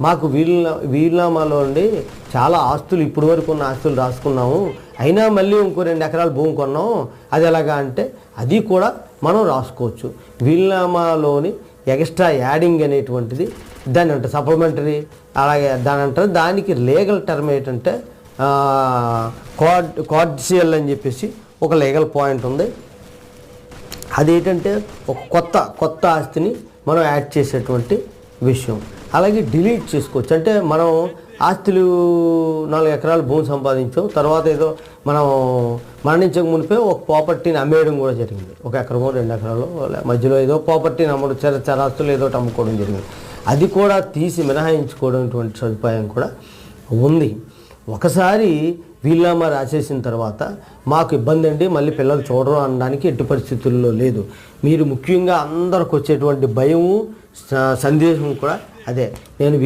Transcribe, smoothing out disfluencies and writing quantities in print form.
మాకు వీలునామాలో ఉండి చాలా ఆస్తులు ఇప్పటి వరకు ఉన్న ఆస్తులు రాసుకున్నాము, అయినా మళ్ళీ ఇంకో 2 ఎకరాల భూమి కొన్నాం, అది ఎలాగా అంటే అది కూడా మనం రాసుకోవచ్చు. వీలునామాలోని ఎక్స్ట్రా యాడింగ్ అనేటువంటిది దాన్ని అంటారు సప్లిమెంటరీ, అలాగే దాని అంటారు. దానికి లీగల్ టర్మ్ ఏంటంటే కార్డిషియల్ అని చెప్పేసి ఒక లీగల్ పాయింట్ ఉంది. అదేంటంటే ఒక కొత్త ఆస్తిని మనం యాడ్ చేసేటువంటి విషయం. అలాగే డిలీట్ చేసుకోవచ్చు. అంటే మనం ఆస్తులు 4 ఎకరాల భూమి సంపాదించాం, తర్వాత ఏదో మనం మరణించక మునిపే ఒక ప్రాపర్టీని అమ్మేయడం కూడా జరిగింది. 1 ఎకరమో 2 ఎకరాలు మధ్యలో ఏదో ప్రాపర్టీని అమ్మడం, చరాస్తులు ఏదో అమ్ముకోవడం జరిగింది. అది కూడా తీసి మినహాయించుకోవడం సదుపాయం కూడా ఉంది. ఒకసారి వీలునామా రాసేసిన తర్వాత మాకు ఇబ్బంది అండి, మళ్ళీ పిల్లలు చూడరు అనడానికి ఎట్టి పరిస్థితుల్లో లేదు. మీరు ముఖ్యంగా అందరికి వచ్చేటువంటి భయము సందేశం కూడా అదే. నేను